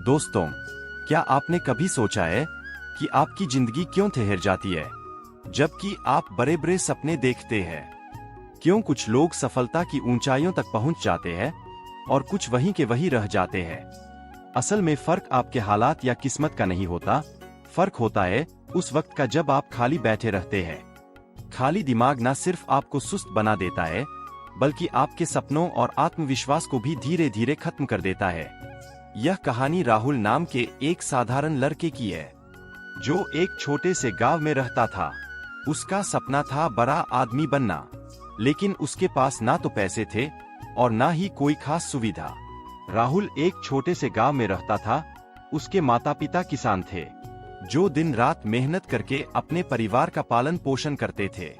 दोस्तों, क्या आपने कभी सोचा है कि आपकी जिंदगी क्यों ठहर जाती है जबकि आप बड़े बड़े सपने देखते हैं? क्यों कुछ लोग सफलता की ऊंचाइयों तक पहुंच जाते हैं और कुछ वहीं के वहीं रह जाते हैं? असल में फर्क आपके हालात या किस्मत का नहीं होता, फर्क होता है उस वक्त का जब आप खाली बैठे रहते हैं। खाली दिमाग न सिर्फ आपको सुस्त बना देता है, बल्कि आपके सपनों और आत्मविश्वास को भी धीरे धीरे खत्म कर देता है। यह कहानी राहुल नाम के एक साधारण लड़के की है, जो एक छोटे से गांव में रहता था। उसका सपना था बड़ा आदमी बनना, लेकिन उसके पास ना तो पैसे थे और ना ही कोई खास सुविधा। राहुल एक छोटे से गांव में रहता था। उसके माता पिता किसान थे, जो दिन रात मेहनत करके अपने परिवार का पालन पोषण करते थे।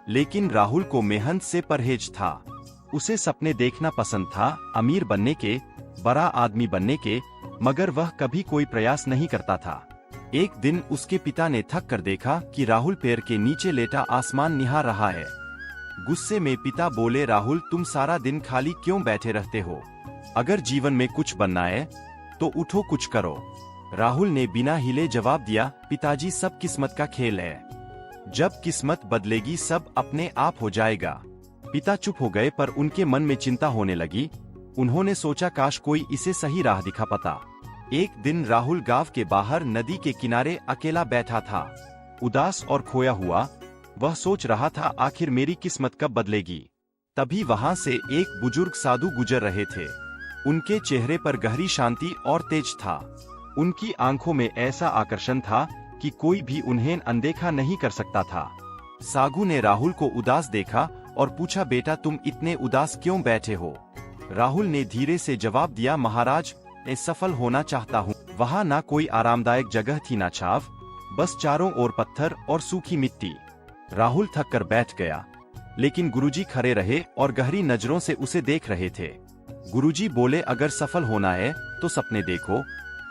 लेकिन राहुल को मेहनत से परहेज था। उसे सपने देखना पसंद था, अमीर बनने के, बड़ा आदमी बनने के, मगर वह कभी कोई प्रयास नहीं करता था। एक दिन उसके पिता ने थक कर देखा कि राहुल पैर के नीचे लेटा आसमान निहार रहा है। गुस्से में पिता बोले, राहुल, तुम सारा दिन खाली क्यों बैठे रहते हो? अगर जीवन में कुछ बनना है तो उठो, कुछ करो। राहुल ने बिना हिले जवाब दिया, पिताजी, सब किस्मत का खेल है। जब किस्मत बदलेगी सब अपने आप हो जाएगा। पिता चुप हो गए, पर उनके मन में चिंता होने लगी। उन्होंने सोचा, काश कोई इसे सही राह दिखा पाता। एक दिन राहुल गांव के बाहर नदी के किनारे अकेला बैठा था, उदास और खोया हुआ। वह सोच रहा था, आखिर मेरी किस्मत कब बदलेगी? तभी वहां से एक बुजुर्ग साधु गुजर रहे थे। उनके चेहरे पर गहरी शांति और तेज था। उनकी आंखों में ऐसा आकर्षण था कि कोई भी उन्हें अनदेखा नहीं कर सकता था। साधु ने राहुल को उदास देखा और पूछा, बेटा, तुम इतने उदास क्यों बैठे हो? राहुल ने धीरे से जवाब दिया, महाराज, मैं सफल होना चाहता हूँ। वहाँ ना कोई आरामदायक जगह थी, ना छाव, बस चारों ओर पत्थर और सूखी मिट्टी। राहुल थक कर बैठ गया, लेकिन गुरुजी खड़े रहे और गहरी नजरों से उसे देख रहे थे। गुरुजी बोले, अगर सफल होना है तो सपने देखो,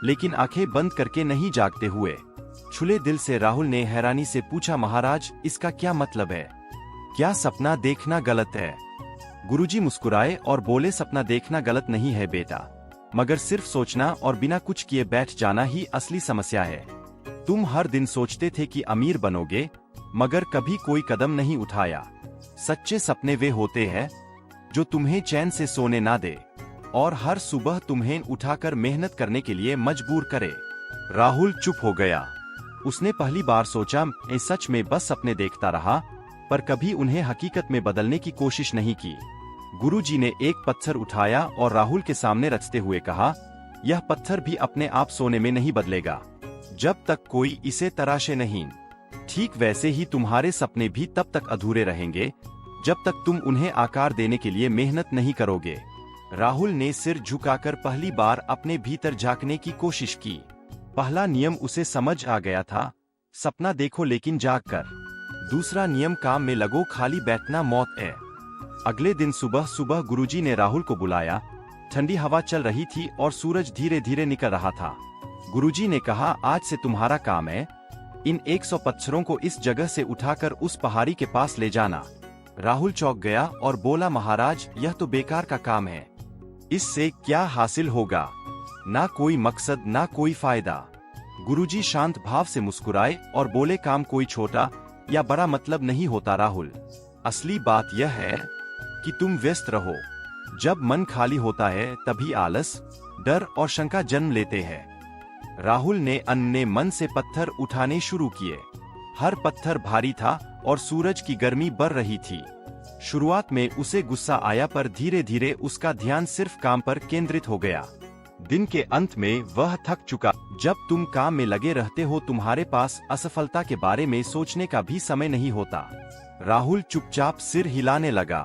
लेकिन आंखें बंद करके नहीं, जागते हुए। छुले दिल से राहुल ने हैरानी से पूछा, महाराज, इसका क्या मतलब है? क्या सपना देखना गलत है? गुरुजी मुस्कुराए और बोले, सपना देखना गलत नहीं है बेटा, मगर सिर्फ सोचना और बिना कुछ किए बैठ जाना ही असली समस्या है। तुम हर दिन सोचते थे कि अमीर बनोगे, मगर कभी कोई कदम नहीं उठाया। सच्चे सपने वे होते हैं जो तुम्हें चैन से सोने ना दे और हर सुबह तुम्हें उठाकर मेहनत करने के लिए मजबूर करे। राहुल चुप हो गया। उसने पहली बार सोचा, मैं सच में बस सपने देखता रहा, पर कभी उन्हें हकीकत में बदलने की कोशिश नहीं की। गुरुजी ने एक पत्थर उठाया और राहुल के सामने रचते हुए कहा, यह पत्थर भी अपने आप सोने में नहीं बदलेगा जब तक कोई इसे तराशे नहीं। ठीक वैसे ही तुम्हारे सपने भी तब तक अधूरे रहेंगे जब तक तुम उन्हें आकार देने के लिए मेहनत नहीं करोगे। राहुल ने सिर झुकाकर पहली बार अपने भीतर झांकने की कोशिश की। पहला नियम उसे समझ आ गया था, सपना देखो लेकिन जाग कर। दूसरा नियम, काम में लगो, खाली बैठना मौत है। अगले दिन सुबह सुबह गुरुजी ने राहुल को बुलाया। ठंडी हवा चल रही थी और सूरज धीरे धीरे निकल रहा था। गुरुजी ने कहा, आज से तुम्हारा काम है इन 100 पत्थरों को इस जगह से उठाकर उस पहाड़ी के पास ले जाना। राहुल चौंक गया और बोला, महाराज, यह तो बेकार का काम है। इससे क्या हासिल होगा? ना कोई मकसद, ना कोई फायदा। गुरुजी शांत भाव से मुस्कुराए और बोले, काम कोई छोटा या बड़ा मतलब नहीं होता राहुल। असली बात यह है कि तुम व्यस्त रहो। जब मन खाली होता है तभी आलस, डर और शंका जन्म लेते हैं। राहुल ने अन्य मन से पत्थर उठाने शुरू किए। हर पत्थर भारी था और सूरज की गर्मी बढ़ रही थी। शुरुआत में उसे गुस्सा आया, पर धीरे धीरे उसका ध्यान सिर्फ काम पर केंद्रित हो गया। दिन के अंत में वह थक चुका। जब तुम काम में लगे रहते हो, तुम्हारे पास असफलता के बारे में सोचने का भी समय नहीं होता। राहुल चुपचाप सिर हिलाने लगा।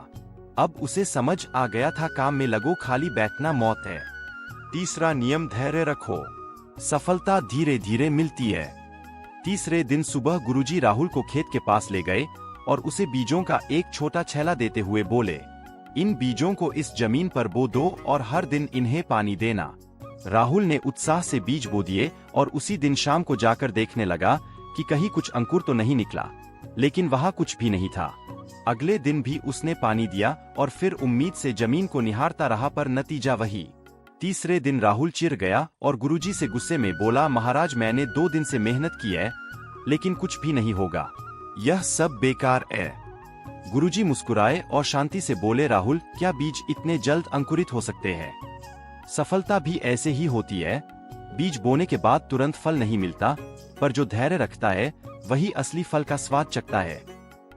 अब उसे समझ आ गया था, काम में लगो, खाली बैठना मौत है। तीसरा नियम, धैर्य रखो, सफलता धीरे धीरे मिलती है। तीसरे दिन सुबह गुरुजी राहुल को खेत के पास ले गए और उसे बीजों का एक छोटा छेला देते हुए बोले, इन बीजों को इस जमीन पर बो दो और हर दिन इन्हें पानी देना। राहुल ने उत्साह से बीज बो दिए और उसी दिन शाम को जाकर देखने लगा कि कहीं कुछ अंकुर तो नहीं निकला, लेकिन वहाँ कुछ भी नहीं था। अगले दिन भी उसने पानी दिया और फिर उम्मीद से जमीन को निहारता रहा, पर नतीजा वही। तीसरे दिन राहुल चिढ़ गया और गुरुजी से गुस्से में बोला, महाराज मैंने 2 दिन से मेहनत की है, लेकिन कुछ भी नहीं होगा, यह सब बेकार है। गुरुजी मुस्कुराए और शांति से बोले, राहुल क्या बीज इतने जल्द अंकुरित हो सकते हैं? सफलता भी ऐसे ही होती है, बीज बोने के बाद तुरंत फल नहीं मिलता, पर जो धैर्य रखता है वही असली फल का स्वाद चखता है।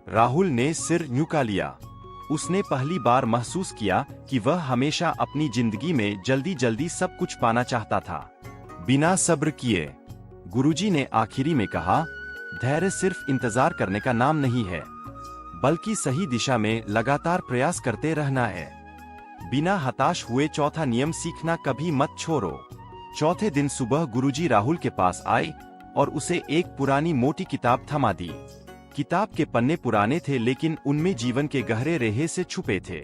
राहुल ने सिर झुका लिया। उसने पहली बार महसूस किया कि वह हमेशा अपनी जिंदगी में जल्दी जल्दी सब कुछ पाना चाहता था, बिना सब्र किए। गुरुजी ने आखिरी में कहा, धैर्य सिर्फ इंतजार करने का नाम नहीं है, बल्कि सही दिशा में लगातार प्रयास करते रहना है, बिना हताश हुए। चौथा नियम, सीखना कभी मत छोड़ो। चौथे दिन सुबह गुरुजी राहुल के पास आए और उसे एक पुरानी मोटी किताब थमा दी। किताब के पन्ने पुराने थे, लेकिन उनमें जीवन के गहरे रहस्य छुपे थे।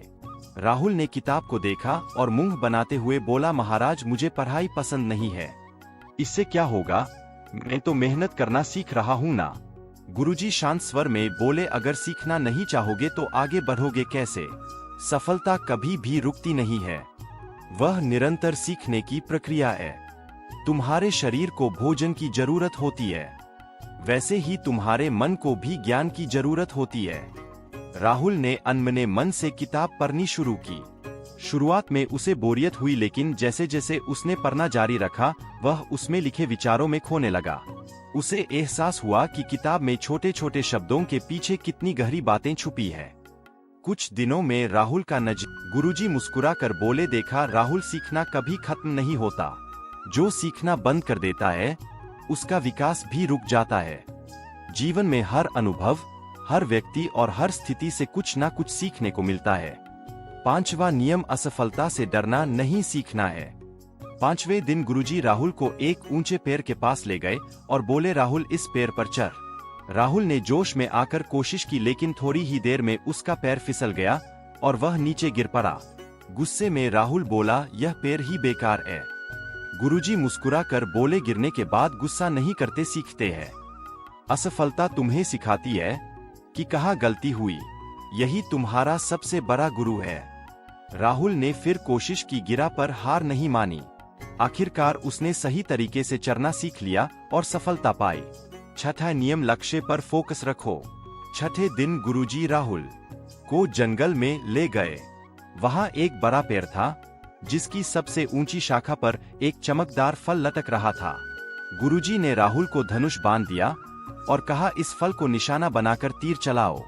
राहुल ने किताब को देखा और मुंह बनाते हुए बोला, महाराज मुझे पढ़ाई पसंद नहीं है। इससे क्या होगा, मैं तो मेहनत करना सीख रहा हूँ ना। गुरुजी शांत स्वर में बोले, अगर सीखना नहीं चाहोगे तो आगे बढ़ोगे कैसे? सफलता कभी भी रुकती नहीं है, वह निरंतर सीखने की प्रक्रिया है। तुम्हारे शरीर को भोजन की जरूरत होती है, वैसे ही तुम्हारे मन को भी ज्ञान की जरूरत होती है। राहुल ने अनमने मन से किताब पढ़नी शुरू की। शुरुआत में उसे बोरियत हुई, लेकिन जैसे जैसे उसने पढ़ना जारी रखा, वह उसमें लिखे विचारों में खोने लगा। उसे एहसास हुआ कि किताब में छोटे छोटे शब्दों के पीछे कितनी गहरी बातें छुपी है। कुछ दिनों में राहुल का गुरुजी मुस्कुरा कर बोले, देखा राहुल, सीखना कभी खत्म नहीं होता। जो सीखना बंद कर देता है उसका विकास भी रुक जाता है। जीवन में हर अनुभव, हर व्यक्ति और हर स्थिति से कुछ ना कुछ सीखने को मिलता है। पांचवा नियम, असफलता से डरना नहीं, सीखना है। पांचवें दिन गुरुजी राहुल को एक ऊंचे पेड़ के पास ले गए और बोले, राहुल इस पेड़ पर चढ़। राहुल ने जोश में आकर कोशिश की, लेकिन थोड़ी ही देर में उसका पैर फिसल गया और वह नीचे गिर पड़ा। गुस्से में राहुल बोला, यह पेड़ ही बेकार है। गुरुजी मुस्कुरा कर बोले, गिरने के बाद गुस्सा नहीं करते, सीखते हैं। असफलता तुम्हें सिखाती है कि कहाँ गलती हुई, यही तुम्हारा सबसे बड़ा गुरु है। राहुल ने फिर कोशिश की, गिरा पर हार नहीं मानी। आखिरकार उसने सही तरीके से चढ़ना सीख लिया और सफलता पाई। छठा नियम, लक्ष्य पर फोकस रखो। छठे दिन गुरुजी राहुल को जंगल में ले गए। वहां एक बड़ा पेड़ था, जिसकी सबसे ऊंची शाखा पर एक चमकदार फल लटक रहा था। गुरुजी ने राहुल को धनुष बांध दिया और कहा, इस फल को निशाना बनाकर तीर चलाओ।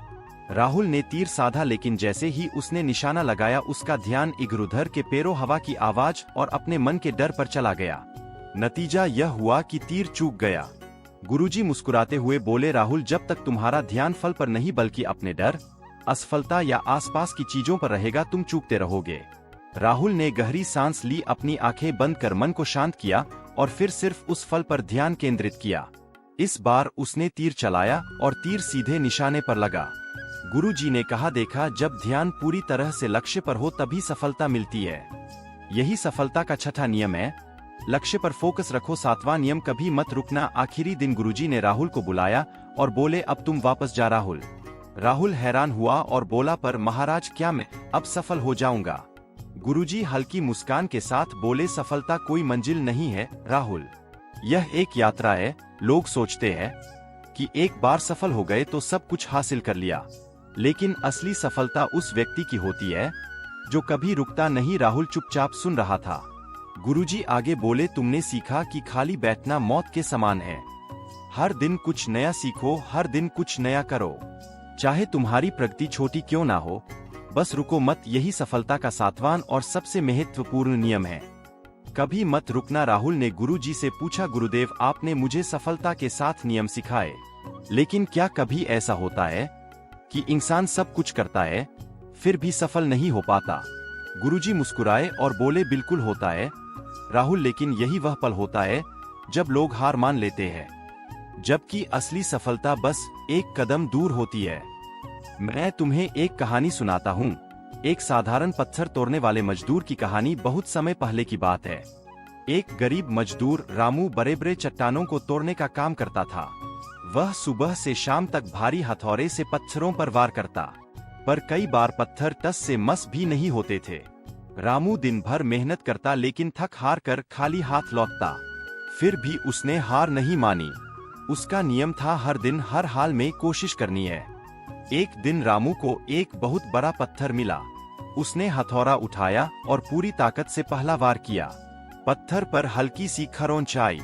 राहुल ने तीर साधा, लेकिन जैसे ही उसने निशाना लगाया, उसका ध्यान इधर-उधर के पेड़ों, हवा की आवाज और अपने मन के डर पर चला गया। नतीजा यह हुआ कि तीर चूक गया। गुरुजी मुस्कुराते हुए बोले, राहुल जब तक तुम्हारा ध्यान फल पर नहीं बल्कि अपने डर, असफलता या आसपास की चीजों पर रहेगा, तुम चूकते रहोगे। राहुल ने गहरी सांस ली, अपनी आंखें बंद कर मन को शांत किया और फिर सिर्फ उस फल पर ध्यान केंद्रित किया। इस बार उसने तीर चलाया और तीर सीधे निशाने पर लगा। गुरुजी ने कहा, देखा, जब ध्यान पूरी तरह से लक्ष्य पर हो तभी सफलता मिलती है। यही सफलता का छठा नियम है, लक्ष्य पर फोकस रखो। सातवां नियम, कभी मत रुकना। आखिरी दिन गुरुजी ने राहुल को बुलाया और बोले, अब तुम वापस जा। राहुल हैरान हुआ और बोला, पर महाराज क्या मैं अब सफल हो जाऊंगा? गुरुजी हल्की मुस्कान के साथ बोले, सफलता कोई मंजिल नहीं है राहुल, यह एक यात्रा है। लोग सोचते हैं कि एक बार सफल हो गए तो सब कुछ हासिल कर लिया, लेकिन असली सफलता उस व्यक्ति की होती है जो कभी रुकता नहीं। राहुल चुपचाप सुन रहा था। गुरुजी आगे बोले, तुमने सीखा कि खाली बैठना मौत के समान है। हर दिन कुछ नया सीखो, हर दिन कुछ नया करो, चाहे तुम्हारी प्रगति छोटी क्यों ना हो, बस रुको मत। यही सफलता का सातवां और सबसे महत्वपूर्ण नियम है, कभी मत रुकना। राहुल ने गुरुजी से पूछा, गुरुदेव आपने मुझे सफलता के 7 नियम सिखाए, लेकिन क्या कभी ऐसा होता है कि इंसान सब कुछ करता है फिर भी सफल नहीं हो पाता? गुरुजी मुस्कुराए और बोले, बिल्कुल होता है राहुल, लेकिन यही वह पल होता है जब लोग हार मान लेते हैं, जबकि असली सफलता बस एक कदम दूर होती है। मैं तुम्हें एक कहानी सुनाता हूँ, एक साधारण पत्थर तोड़ने वाले मजदूर की कहानी। बहुत समय पहले की बात है। एक गरीब मजदूर रामू बड़े बड़े चट्टानों को तोड़ने का काम करता था। वह सुबह से शाम तक भारी हथौड़े से पत्थरों पर वार करता, पर कई बार पत्थर टस से मस भी नहीं होते थे। रामू दिन भर मेहनत करता लेकिन थक हार कर खाली हाथ लौटता। फिर भी उसने हार नहीं मानी। उसका नियम था हर दिन हर हाल में कोशिश करनी है। एक दिन रामू को एक बहुत बड़ा पत्थर मिला। उसने हथौड़ा उठाया और पूरी ताकत से पहला वार किया। पत्थर पर हल्की सी खरोंच आई।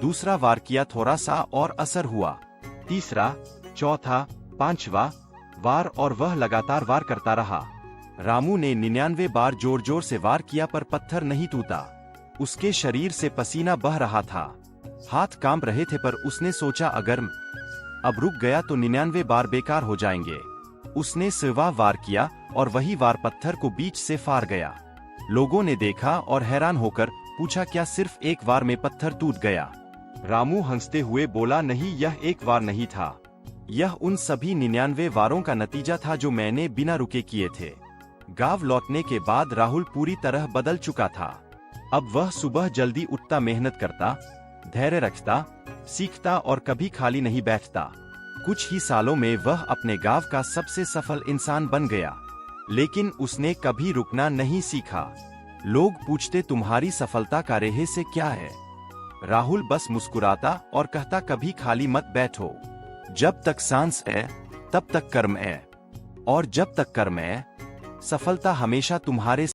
दूसरा वार किया, थोड़ा सा और असर हुआ। तीसरा, चौथा, पांचवा वार और वह लगातार वार करता रहा। रामू ने 99 बार जोर जोर से वार किया पर पत्थर नहीं टूटा। उसके शरीर से पसीना बह रहा था, हाथ कांप रहे थे, पर उसने सोचा अगर अब रुक गया तो 99 बार बेकार हो जाएंगे। उसने 100वां वार किया और वही वार पत्थर को बीच से फाड़ गया। लोगों ने देखा और हैरान होकर पूछा, क्या सिर्फ एक वार में पत्थर टूट गया? रामू हंसते हुए बोला, नहीं, यह एक वार नहीं था। यह उन सभी 99 वारों का नतीजा था जो मैंने बिना रुके किए थे। गांव लौटने के बाद राहुल पूरी तरह बदल चुका था। अब वह सुबह जल्दी उठता, मेहनत करता, धैर्य रखता, सीखता और कभी खाली नहीं बैठता। कुछ ही सालों में वह अपने गांव का सबसे सफल इंसान बन गया। लेकिन उसने कभी रुकना नहीं सीखा। लोग पूछते, तुम्हारी सफलता का रहस्य क्या है? राहुल बस मुस्कुराता और कहता, कभी खाली मत बैठो। जब तक सांस है तब तक कर्म है, और जब तक कर्म है सफलता हमेशा तुम्हारे